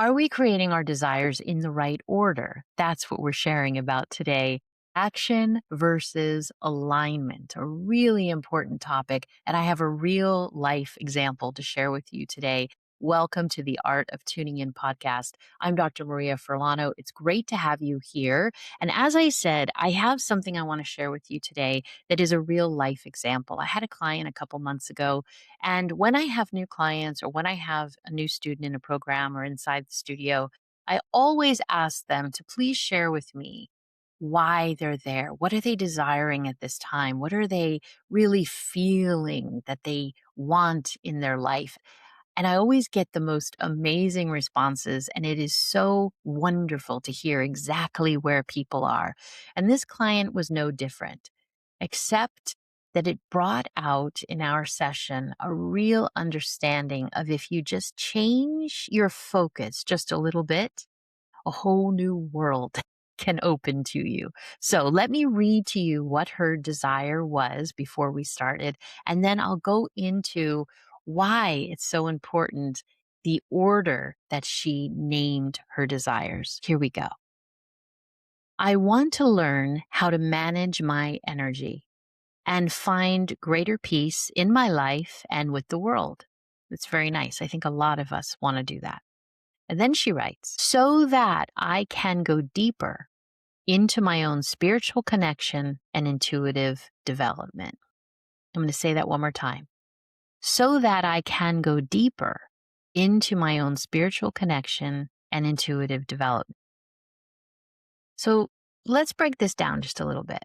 Are we creating our desires in the right order? That's what we're sharing about today. Action versus alignment, a really important topic. And I have a real life example to share with you today. Welcome to the Art of Tuning In podcast. I'm Dr. Maria Furlano. It's great to have you here. And as I said, I have something I want to share with you today that is a real life example. I had a client a couple months ago, and when I have new clients or when I have a new student in a program or inside the studio, I always ask them to please share with me why they're there. What are they desiring at this time? What are they really feeling that they want in their life? And I always get the most amazing responses, and it is so wonderful to hear exactly where people are. And this client was no different, except that it brought out in our session a real understanding of if you just change your focus just a little bit, a whole new world can open to you. So let me read to you what her desire was before we started, and then I'll go into why it's so important, the order that she named her desires. Here we go. I want to learn how to manage my energy and find greater peace in my life and with the world. It's very nice. I think a lot of us want to do that. And then she writes, so that I can go deeper into my own spiritual connection and intuitive development. I'm going to say that one more time. So that I can go deeper into my own spiritual connection and intuitive development. So let's break this down just a little bit.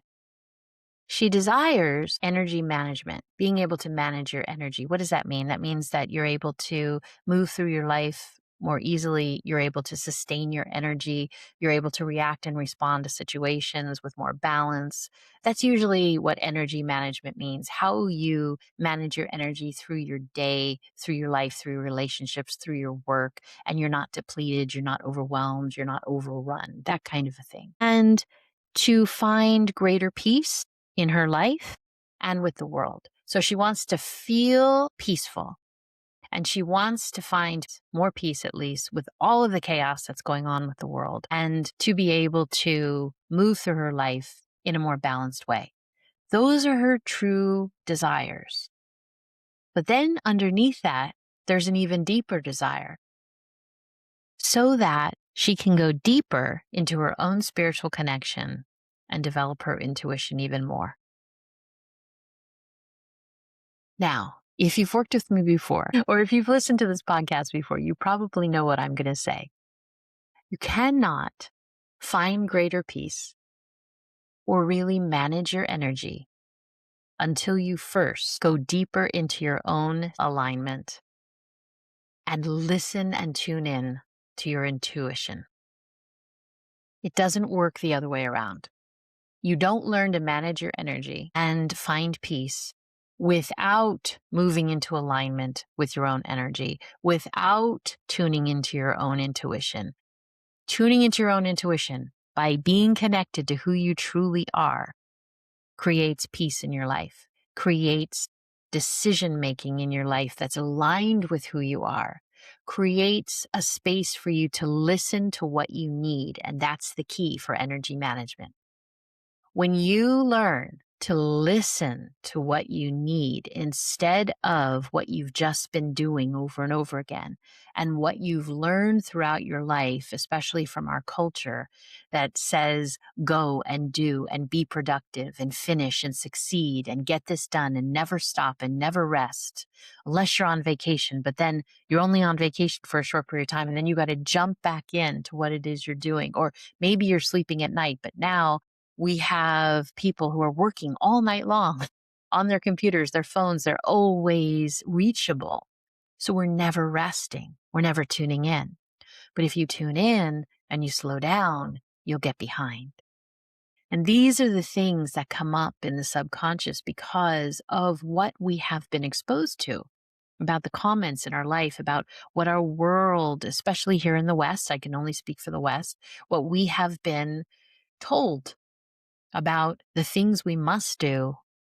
She desires energy management, being able to manage your energy. What does that mean? That means that you're able to move through your life more easily. You're able to sustain your energy. You're able to react and respond to situations with more balance. That's usually what energy management means, how you manage your energy through your day, through your life, through your relationships, through your work, and you're not depleted, you're not overwhelmed, you're not overrun, that kind of a thing. And to find greater peace in her life and with the world. So she wants to feel peaceful, and she wants to find more peace, at least, with all of the chaos that's going on with the world, and to be able to move through her life in a more balanced way. Those are her true desires. But then underneath that, there's an even deeper desire, so that she can go deeper into her own spiritual connection and develop her intuition even more. Now, if you've worked with me before, or if you've listened to this podcast before, you probably know what I'm going to say. You cannot find greater peace or really manage your energy until you first go deeper into your own alignment and listen and tune in to your intuition. It doesn't work the other way around. You don't learn to manage your energy and find peace without moving into alignment with your own energy, without tuning into your own intuition. Tuning into your own intuition by being connected to who you truly are creates peace in your life, creates decision making in your life that's aligned with who you are, creates a space for you to listen to what you need. And that's the key for energy management. When you learn to listen to what you need instead of what you've just been doing over and over again, and what you've learned throughout your life, especially from our culture that says go and do and be productive and finish and succeed and get this done and never stop and never rest, unless you're on vacation, but then you're only on vacation for a short period of time and then you got to jump back into what it is you're doing. Or maybe you're sleeping at night, but now we have people who are working all night long on their computers, their phones, they're always reachable. So we're never resting. We're never tuning in. But if you tune in and you slow down, you'll get behind. And these are the things that come up in the subconscious because of what we have been exposed to, about the comments in our life, about what our world, especially here in the West, I can only speak for the West, what we have been told about the things we must do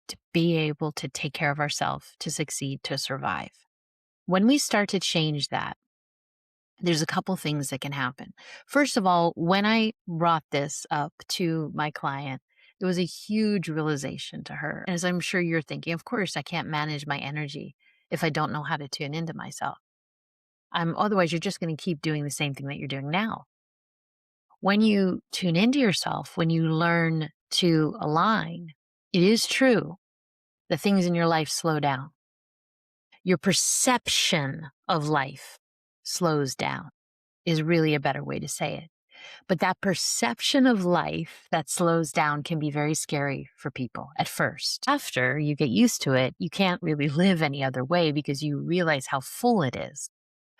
to be able to take care of ourselves, to succeed, to survive. When we start to change that, There's a couple things that can happen. First of all, when I brought this up to my client, it was a huge realization to her. And as I'm sure you're thinking, of course, I can't manage my energy if I don't know how to tune into myself. Otherwise, you're just going to keep doing the same thing that you're doing now. When you tune into yourself, when you learn to align, it is true that things in your life slow down. Your perception of life slows down, is really a better way to say it. But that perception of life that slows down can be very scary for people at first. After you get used to it, you can't really live any other way because you realize how full it is.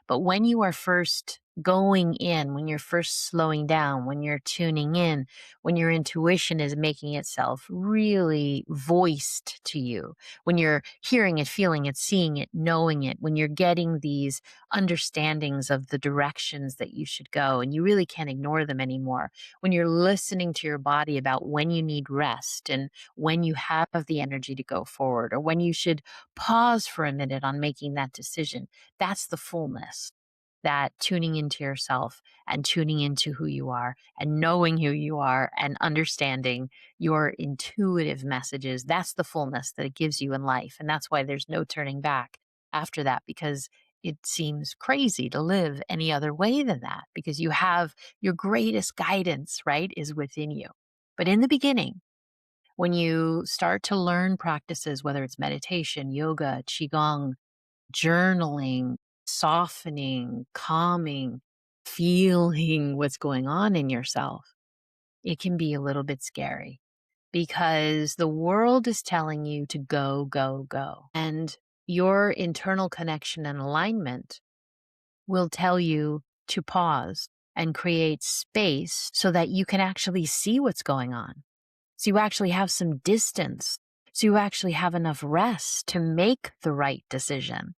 But when you are first going in, when you're first slowing down, when you're tuning in, when your intuition is making itself really voiced to you, when you're hearing it, feeling it, seeing it, knowing it, when you're getting these understandings of the directions that you should go, and you really can't ignore them anymore, when you're listening to your body about when you need rest and when you have the energy to go forward, or when you should pause for a minute on making that decision, that's the fullness, that tuning into yourself and tuning into who you are and knowing who you are and understanding your intuitive messages. That's the fullness that it gives you in life. And that's why there's no turning back after that, because it seems crazy to live any other way than that, because you have your greatest guidance, right, is within you. But in the beginning, when you start to learn practices, whether it's meditation, yoga, qigong, journaling, softening, calming, feeling what's going on in yourself, it can be a little bit scary because the world is telling you to go, go, go. And your internal connection and alignment will tell you to pause and create space so that you can actually see what's going on. So you actually have some distance. So you actually have enough rest to make the right decision.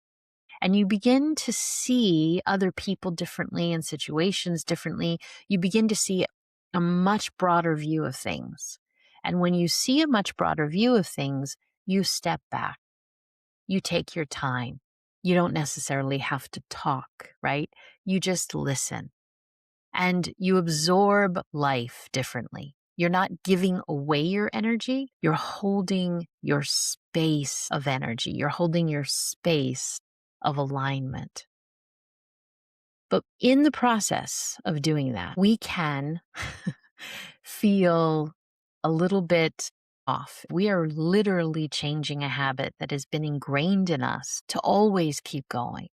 And you begin to see other people differently and situations differently. You begin to see a much broader view of things. And when you see a much broader view of things, you step back. You take your time. You don't necessarily have to talk, right? You just listen and you absorb life differently. You're not giving away your energy. You're holding your space of energy. You're holding your space of alignment. But in the process of doing that, we can feel a little bit off. We are literally changing a habit that has been ingrained in us to always keep going.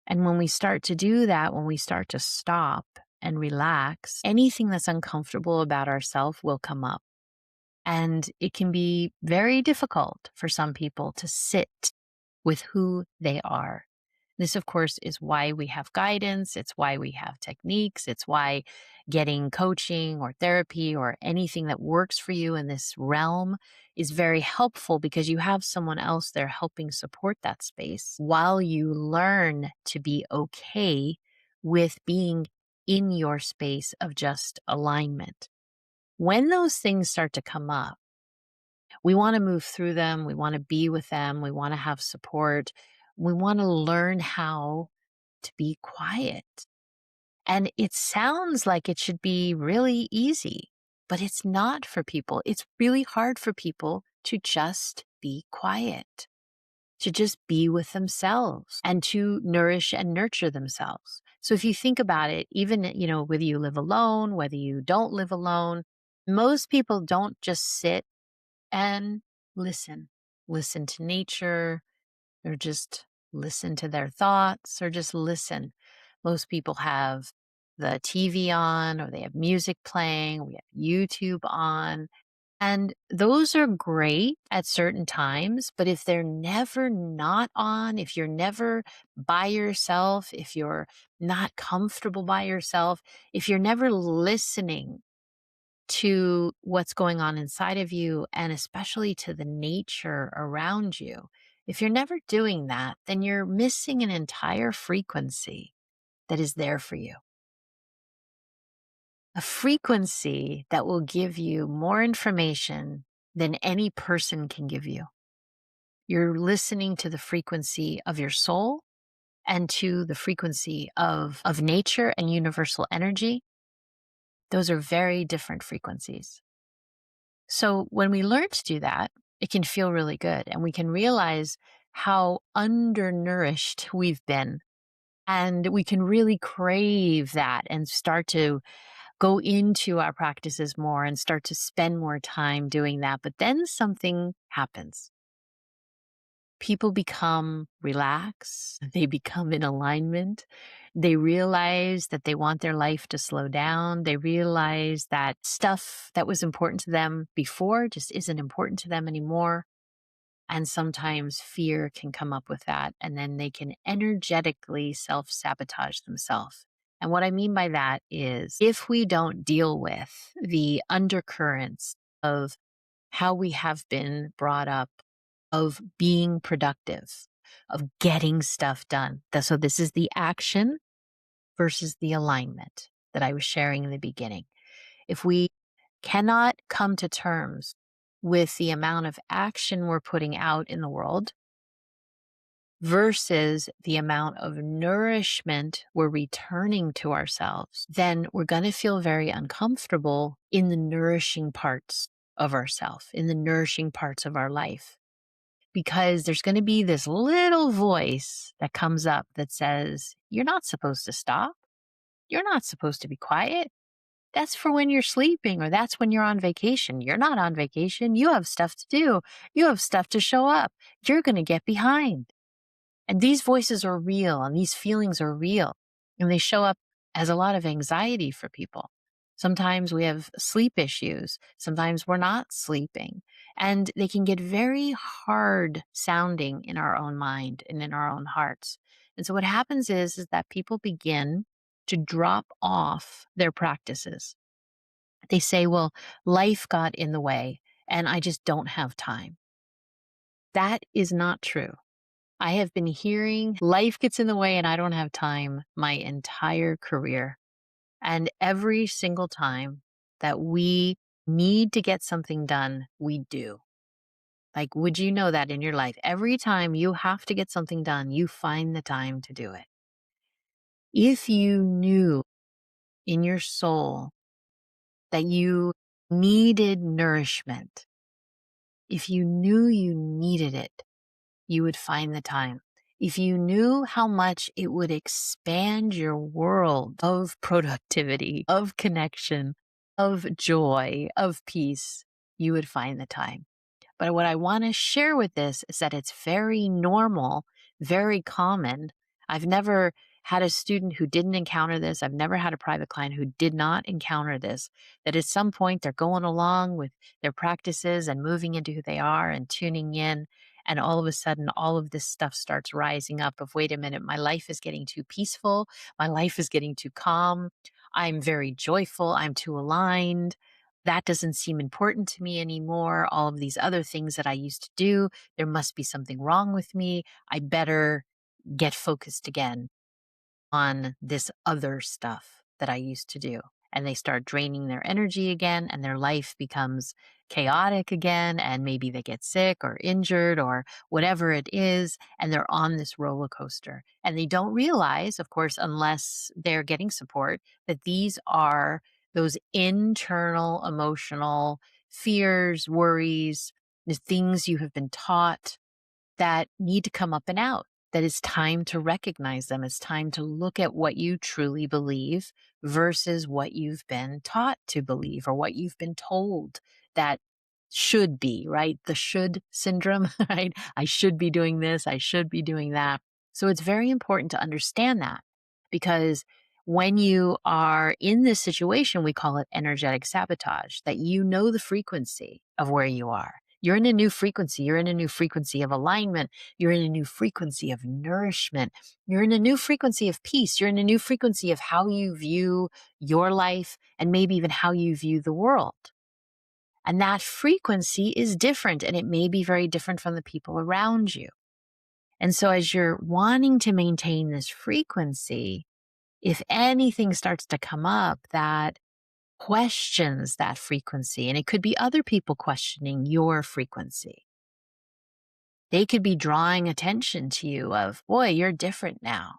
And when we start to do that, when we start to stop and relax, anything that's uncomfortable about ourselves will come up. And it can be very difficult for some people to sit with who they are. This, of course, is why we have guidance. It's why we have techniques. It's why getting coaching or therapy or anything that works for you in this realm is very helpful, because you have someone else there helping support that space while you learn to be okay with being in your space of just alignment. When those things start to come up, we want to move through them. We want to be with them. We want to have support. We want to learn how to be quiet. And it sounds like it should be really easy, but it's not for people. It's really hard for people to just be quiet, to just be with themselves and to nourish and nurture themselves. So if you think about it, even, whether you live alone, whether you don't live alone, most people don't just sit and listen. Listen to nature, or just listen to their thoughts, or just listen. Most people have the TV on, or they have music playing, we have YouTube on. And those are great at certain times, but if they're never not on, if you're never by yourself, if you're not comfortable by yourself, if you're never listening to what's going on inside of you, and especially to the nature around you, if you're never doing that, then you're missing an entire frequency that is there for you. A frequency that will give you more information than any person can give you. You're listening to the frequency of your soul and to the frequency of nature and universal energy, those are very different frequencies. So when we learn to do that, it can feel really good. And we can realize how undernourished we've been. And we can really crave that and start to go into our practices more and start to spend more time doing that. But then something happens. People become relaxed, they become in alignment, they realize that they want their life to slow down, they realize that stuff that was important to them before just isn't important to them anymore. And sometimes fear can come up with that, and then they can energetically self sabotage themselves. And what I mean by that is if we don't deal with the undercurrents of how we have been brought up, of being productive, of getting stuff done. So, this is the action versus the alignment that I was sharing in the beginning. If we cannot come to terms with the amount of action we're putting out in the world versus the amount of nourishment we're returning to ourselves, then we're going to feel very uncomfortable in the nourishing parts of ourself, in the nourishing parts of our life. Because there's going to be this little voice that comes up that says, you're not supposed to stop. You're not supposed to be quiet. That's for when you're sleeping, or that's when you're on vacation. You're not on vacation. You have stuff to do. You have stuff to show up. You're going to get behind. And these voices are real and these feelings are real. And they show up as a lot of anxiety for people. Sometimes we have sleep issues. Sometimes we're not sleeping. And they can get very hard sounding in our own mind and in our own hearts. And so what happens is that people begin to drop off their practices. They say, well, life got in the way and I just don't have time. That is not true. I have been hearing life gets in the way and I don't have time my entire career. And every single time that we need to get something done, we do. Like, would you know that in your life? Every time you have to get something done, you find the time to do it. If you knew in your soul that you needed nourishment, if you knew you needed it, you would find the time. If you knew how much it would expand your world of productivity, of connection, of joy, of peace, you would find the time. But what I want to share with this is that it's very normal, very common. I've never had a student who didn't encounter this. I've never had a private client who did not encounter this, that at some point they're going along with their practices and moving into who they are and tuning in. And all of a sudden, all of this stuff starts rising up of, wait a minute, my life is getting too peaceful. My life is getting too calm. I'm very joyful. I'm too aligned. That doesn't seem important to me anymore. All of these other things that I used to do, there must be something wrong with me. I better get focused again on this other stuff that I used to do. And they start draining their energy again, and their life becomes chaotic again. And maybe they get sick or injured or whatever it is. And they're on this roller coaster. And they don't realize, of course, unless they're getting support, that these are those internal emotional fears, worries, the things you have been taught that need to come up and out. That it's time to recognize them. It's time to look at what you truly believe versus what you've been taught to believe or what you've been told that should be, right? The should syndrome, right? I should be doing this. I should be doing that. So it's very important to understand that, because when you are in this situation, we call it energetic sabotage, that you know the frequency of where you are. You're in a new frequency. You're in a new frequency of alignment. You're in a new frequency of nourishment. You're in a new frequency of peace. You're in a new frequency of how you view your life and maybe even how you view the world. And that frequency is different, and it may be very different from the people around you. And so as you're wanting to maintain this frequency, if anything starts to come up that questions that frequency, and it could be other people questioning your frequency, They could be drawing attention to you of, boy, you're different now.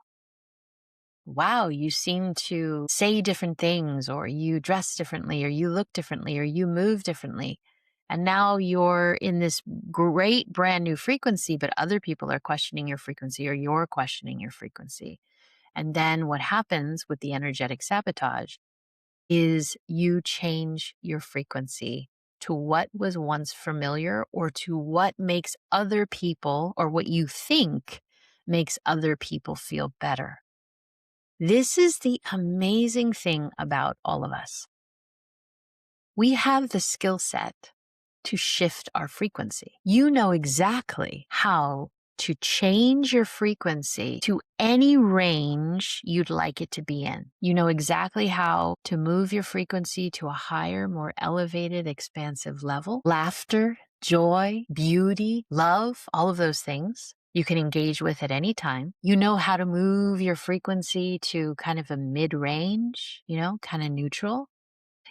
Wow, you seem to say different things, or you dress differently, or you look differently, or you move differently. And now you're in this great brand new frequency, but other people are questioning your frequency, or you're questioning your frequency. And then what happens with the energetic sabotage is you change your frequency to what was once familiar, or to what makes other people, or what you think makes other people feel better. This is the amazing thing about all of us. We have the skill set to shift our frequency. You know exactly how to change your frequency to any range you'd like it to be in. You know exactly how to move your frequency to a higher, more elevated, expansive level. Laughter, joy, beauty, love, all of those things you can engage with at any time. You know how to move your frequency to kind of a mid-range, kind of neutral.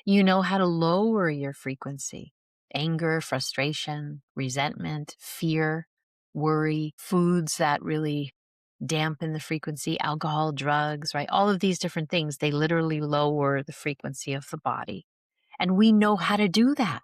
You know how to lower your frequency. Anger, frustration, resentment, fear, worry, foods that really dampen the frequency, alcohol, drugs, right? All of these different things, they literally lower the frequency of the body. And we know how to do that.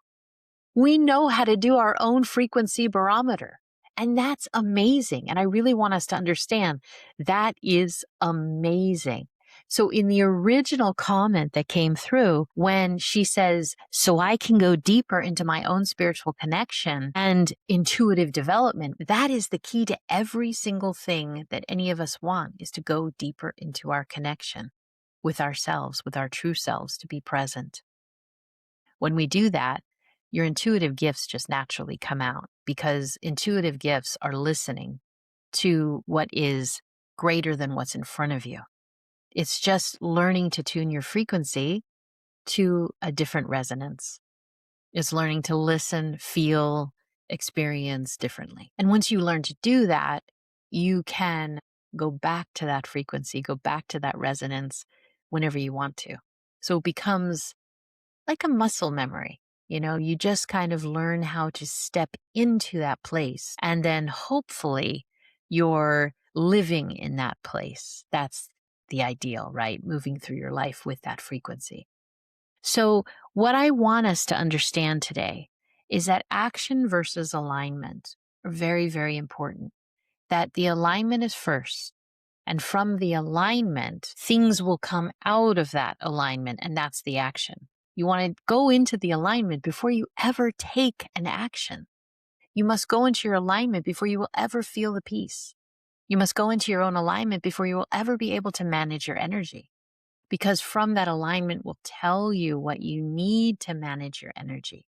We know how to do our own frequency barometer. And that's amazing. And I really want us to understand that is amazing. So in the original comment that came through, when she says, so I can go deeper into my own spiritual connection and intuitive development, that is the key to every single thing that any of us want, is to go deeper into our connection with ourselves, with our true selves, to be present. When we do that, your intuitive gifts just naturally come out, because intuitive gifts are listening to what is greater than what's in front of you. It's just learning to tune your frequency to a different resonance. It's learning to listen, feel, experience differently. And once you learn to do that, you can go back to that frequency, go back to that resonance whenever you want to. So it becomes like a muscle memory. You just kind of learn how to step into that place, and then hopefully you're living in that place. That's the ideal, right? Moving through your life with that frequency. So what I want us to understand today is that action versus alignment are very, very important. That the alignment is first. And from the alignment, things will come out of that alignment, and that's the action. You want to go into the alignment before you ever take an action. You must go into your alignment before you will ever feel the peace. You must go into your own alignment before you will ever be able to manage your energy. Because from that alignment will tell you what you need to manage your energy.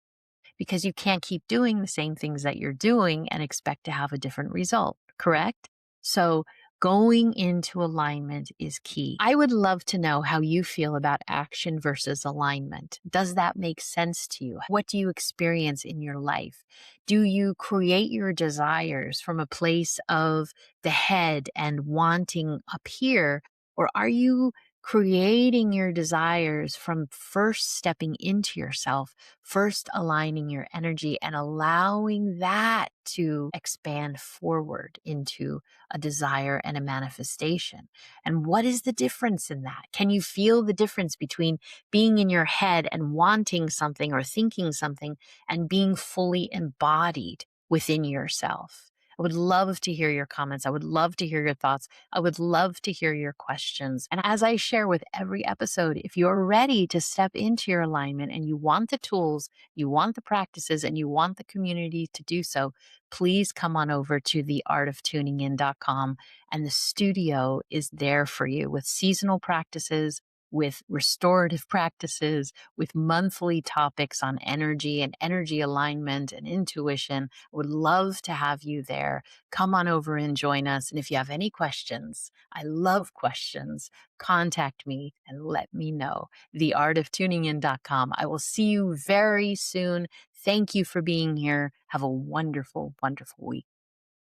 Because you can't keep doing the same things that you're doing and expect to have a different result, correct? So going into alignment is key. I would love to know how you feel about action versus alignment. Does that make sense to you? What do you experience in your life? Do you create your desires from a place of the head and wanting up here? Or are you creating your desires from first stepping into yourself, first aligning your energy and allowing that to expand forward into a desire and a manifestation? And what is the difference in that? Can you feel the difference between being in your head and wanting something or thinking something, and being fully embodied within yourself? I would love to hear your comments. I would love to hear your thoughts. I would love to hear your questions. And as I share with every episode, if you're ready to step into your alignment and you want the tools, you want the practices, and you want the community to do so, please come on over to theartoftuningin.com, and the studio is there for you with seasonal practices, with restorative practices, with monthly topics on energy and energy alignment and intuition. I would love to have you there. Come on over and join us. And if you have any questions, I love questions, contact me and let me know. Theartoftuningin.com. I will see you very soon. Thank you for being here. Have a wonderful, wonderful week.